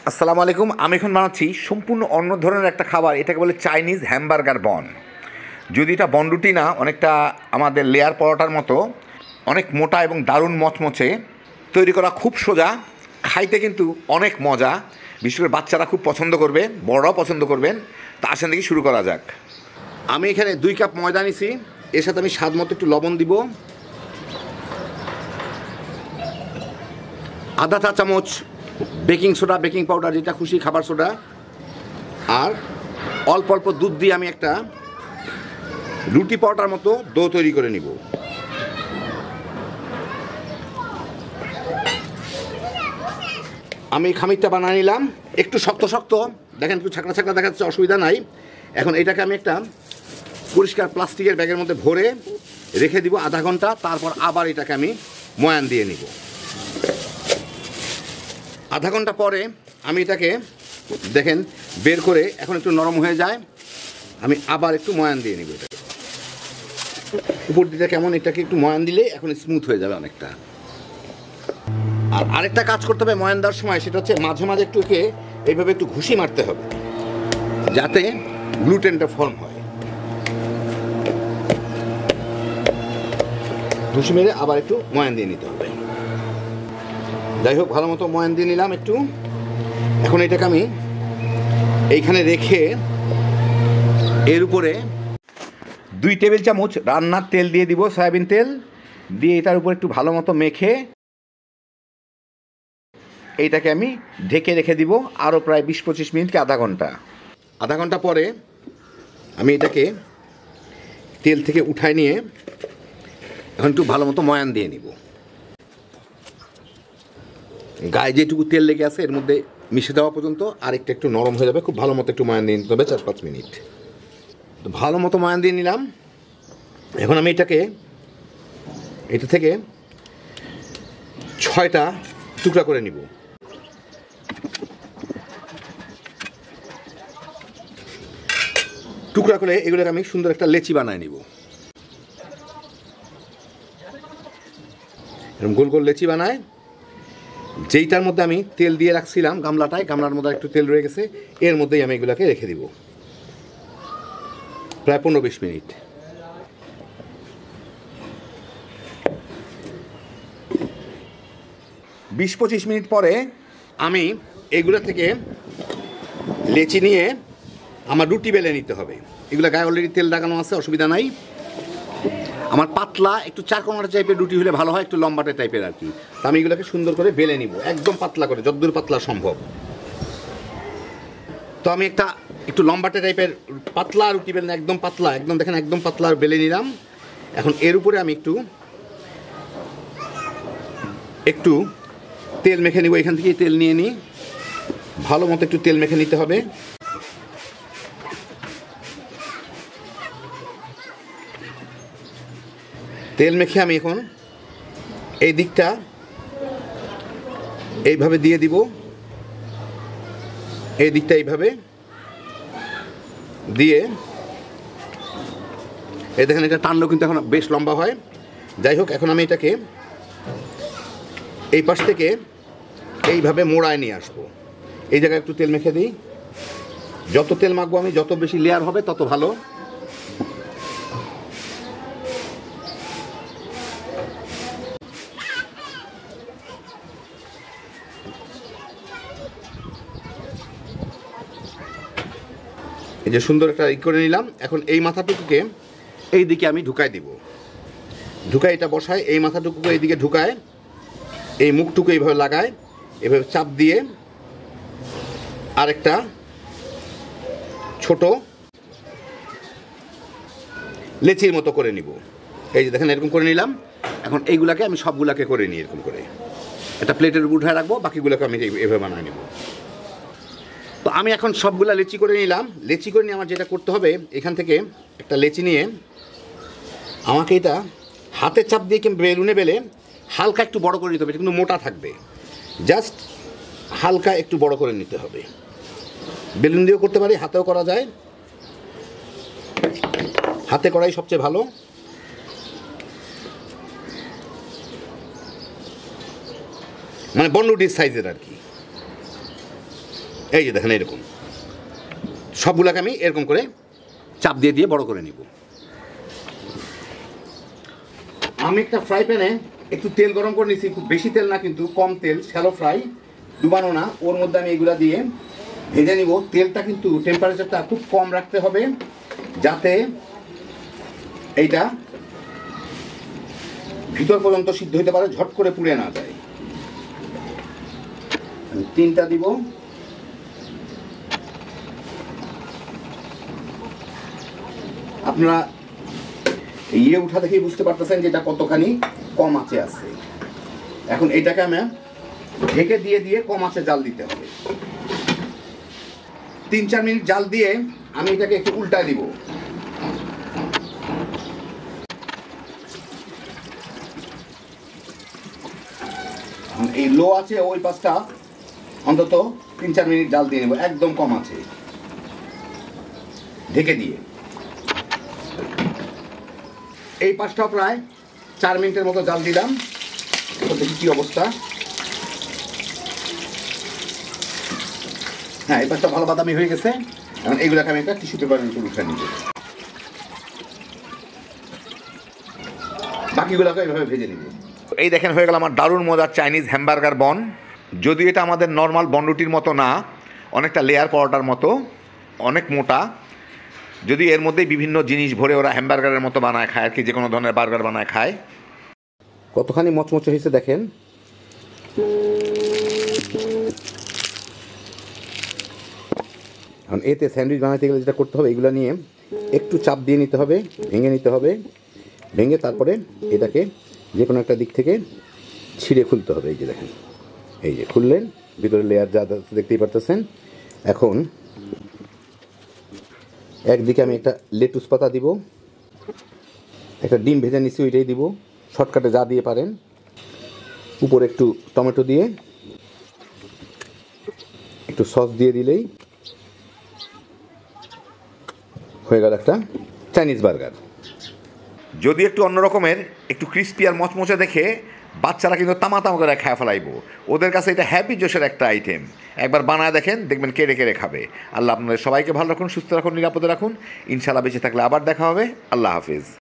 আসসালামু আলাইকুম। আমি এখন বানাচ্ছি সম্পূর্ণ অন্য ধরনের একটা খাবার, এটাকে বলে চাইনিজ হ্যামবার্গার বন। যদি এটা বনরুটি না, অনেকটা আমাদের লেয়ার পরোটার মতো অনেক মোটা এবং দারুণ মচমচে, তৈরি করা খুব সোজা, খাইতে কিন্তু অনেক মজা। বিশেষ করে বাচ্চারা খুব পছন্দ করবে, বড়রাও পছন্দ করবেন। তা আসেন দেখি শুরু করা যাক। আমি এখানে 2 কাপ ময়দা নিছি, এর সাথে আমি স্বাদ মতো একটু লবণ দিব, আধা চা চামচ বেকিং সোডা, বেকিং পাউডার, যেটা খুশি, খাবার সোডা, আর অল্প অল্প দুধ দিয়ে আমি একটা রুটি পরোটার মতো ডো তৈরি করে নিব। আমি খামিরটা বানিয়ে নিলাম, একটু শক্ত শক্ত, দেখেন একটু ছাকড়া ছাকড়া দেখাচ্ছে, অসুবিধা নাই। এখন এটাকে আমি একটা পরিষ্কার প্লাস্টিকের ব্যাগের মধ্যে ভরে রেখে দিব আধা ঘন্টা, তারপর আবার এটাকে আমি ময়ান দিয়ে নিব। আধা ঘন্টা পরে আমি এটাকে দেখেন বের করে, এখন একটু নরম হয়ে যায়, আমি আবার একটু ময়ান দিয়ে নিব। এটাকে উপর দিকে কেমন, এটাকে একটু ময়ান দিলে এখন স্মুথ হয়ে যাবে অনেকটা। আর আরেকটা কাজ করতে হবে ময়ান দেওয়ার সময়, সেটা হচ্ছে মাঝে মাঝে একটুকে এইভাবে একটু ঘুষি মারতে হবে, যাতে গ্লুটেনটা ফর্ম হয়। ঘুষি মেরে আবার একটু ময়ান দিয়ে নিতে হবে। যাই হোক, ভালো মতো ময়ান দিয়ে নিলাম একটু। এখন এটাকে আমি এইখানে রেখে এর উপরে 2 টেবিল চামচ রান্নার তেল দিয়ে দিব, সয়াবিন তেল দিয়ে এটার উপর একটু ভালো মতো মেখে এইটাকে আমি ঢেকে রেখে দিব আরও প্রায় 20-25 মিনিট কি আধা ঘন্টা পরে আমি এটাকে তেল থেকে উঠায় নিয়ে এখন একটু ভালো মতো ময়ান দিয়ে নিব। গায়ে যেটুকু তেল লেগে আছে এর মধ্যে মিশে দেওয়া পর্যন্ত আর একটু নরম হয়ে যাবে। খুব ভালো মতো একটু ময়ান দিয়ে নিতে হবে, 4-5 মিনিট। তো ভালো মতো ময়ান দিয়ে নিলাম। এখন আমি এটা থেকে 6টা টুকরা করে নিব। টুকরা করে এগুলোকে আমি সুন্দর একটা লেচি বানায় নিব। এরকম গোল গোল লেচি বানায়, যেইটার মধ্যে আমি তেল দিয়ে রাখছিলাম গামলার মধ্যে একটু তেল রয়ে গেছে, এর মধ্যেই আমি এগুলোকে রেখে দিব প্রায় 15-20 মিনিট। বিশ 25 মিনিট পরে আমি এগুলো থেকে লেচি নিয়ে আমার রুটি বেলে নিতে হবে। এগুলো গায়ে অলরেডি তেল লাগানো আছে, অসুবিধা নাই। আমার পাতলা একটু 4 কোণা টাইপের রুটি হলে ভালো হয়, একটু লম্বাটে টাইপের আর কি। তো আমি এগুলোকে সুন্দর করে বেলে নিব, একদম পাতলা করে, যতদূর পাতলা সম্ভব। তো আমি একটু লম্বাটে টাইপের পাতলা রুটি বেলে, একদম পাতলা, একদম দেখেন একদম পাতলা বেলে নিলাম। এখন এর উপরে আমি একটু তেল মেখে নিব। এখান থেকেই তেল নিয়ে নিই, ভালো মতো একটু তেল মেখে নিতে হবে। তেল মেখে আমি এখন এই দিকটা এইভাবে দিয়ে দিব, এই দিকটা এইভাবে দিয়ে, এই দেখেন এটা টানলেও কিন্তু এখন বেশ লম্বা হয়। যাই হোক, এখন আমি এটাকে এই পাশ থেকে এইভাবে মোড়ায় নিয়ে আসবো। এই জায়গায় একটু তেল মেখে দিই। যত তেল মাখবো আমি, যত বেশি লেয়ার হবে তত ভালো। এই যে সুন্দর একটা করে নিলাম। এখন এই মাথাটুকুকে এই দিকে আমি ঢুকাই দিব, ঢুকাই এটা বসায়, এই মাথাটুকুকে এইদিকে ঢুকায়, এই মুখটুকু এইভাবে লাগায়, এভাবে চাপ দিয়ে আরেকটা ছোট লেচির মতো করে নিব। এই যে দেখেন এরকম করে নিলাম। এখন এইগুলাকে আমি সবগুলাকে করে নিই এরকম করে, একটা প্লেটের উপর উঠায় রাখবো, বাকিগুলোকে আমি এভাবে বানিয়ে নেব। তো আমি এখন সবগুলা লেচি করে নিলাম। লেচি করে নিয়ে আমার যেটা করতে হবে, এখান থেকে একটা লেচি নিয়ে আমাকে এটা হাতে চাপ দিয়ে কিংবা বেলুনে বেলে হালকা একটু বড় করে নিতে হবে, কিন্তু মোটা থাকবে, জাস্ট হালকা একটু বড় করে নিতে হবে। বেলুন দিয়েও করতে পারি, হাতেও করা যায়, হাতে করাই সবচেয়ে ভালো। মানে বনরুটির সাইজের আর কি। এই যে দেখেন এরকম সবগুলোকে আমি এরকম করে চাপ দিয়ে দিয়ে বড় করে নিব। আমি একটা ফ্রাই প্যানে একটু তেল গরম করে নিচ্ছি, খুব বেশি তেল না কিন্তু কম তেল, শ্যালো ফ্রাই, ডুবানো না। ওর মধ্যে আমি এগুলা দিয়ে ভেজে নিব। তেলটা কিন্তু টেম্পারেচারটা খুব কম রাখতে হবে যাতে এইটা ভিতর পর্যন্ত সিদ্ধ হতে পারে, ঝট করে পুড়ে না যায়। 3টা দিব। আপনারা ইয়ে উঠা দেখেই বুঝতে পারতেছেন যে এটা কতখানি কম আঁচে আছে। এখন এইটাকে আমি ঢেকে দিয়ে দিয়ে কম আঁচে জাল দিতে হবে। 3-4 মিনিট জাল দিয়ে আমি এটাকে একটু উল্টায় দিব। এই লো আছে ওই পাশটা অন্তত 3-4 মিনিট জাল দিয়ে নেব, একদম কম আছে ঢেকে দিয়ে। এই পাশটা প্রায় 4 মিনিটের মতো জাল দিলাম। দেখি কি অবস্থা। হ্যাঁ, এই পাশটা ভালো বাদামি হয়ে গেছে। এখন এইগুলোকে আমি একটা টিস্যু পেপারের উপর উঠে নিব। বাকিগুলোকে এইভাবে ভেজে নিব। এই দেখেন হয়ে গেল আমার দারুণ মজার চাইনিজ হ্যামবার্গার বন। যদিও এটা আমাদের নর্মাল বনরুটির মতো না, অনেকটা লেয়ার পরোটার মতো, অনেক মোটা। যদি এর মধ্যেই বিভিন্ন জিনিস ভরে ওরা হ্যামবার্গারের মতো বানায় খায় আর কি, যে কোনো ধরনের বার্গার বানায় খায়। কতখানি মচমচে হয়েছে দেখেন। এখন এতে স্যান্ডউইচ বানাতে গেলে যেটা করতে হবে, এগুলো নিয়ে একটু চাপ দিয়ে নিতে হবে, ভেঙে নিতে হবে। ভেঙে তারপরে এটাকে যে কোনো একটা দিক থেকে ছিঁড়ে খুলতে হবে। এই যে দেখেন, এই যে খুললেন, ভিতরে লেয়ার যা দেখতেই পারতেছেন। এখন একদিকে আমি একটা লেটুস পাতা দিব, একটা ডিম ভেজে নিচ্ছি ওইটাই দিব, শর্টকাটে যা দিয়ে পারেন। উপরে একটু টমেটো দিয়ে একটু সস দিয়ে দিলেই হয়ে গেল একটা চাইনিজ বার্গার। যদি একটু অন্য রকমের, একটু ক্রিস্পি আর মচমচে দেখে বাচ্চারা কিন্তু তামা করে খায় ফেলাইবো। ওদের কাছে এটা হ্যাপি জোশের একটা আইটেম। একবার বানায় দেখেন, দেখবেন কেড়ে কেড়ে খাবে। আল্লাহ আপনাদের সবাইকে ভালো রাখুন, সুস্থ রাখুন, নিরাপদে রাখুন। ইনশাআল্লাহ বেঁচে থাকলে আবার দেখা হবে। আল্লাহ হাফিজ।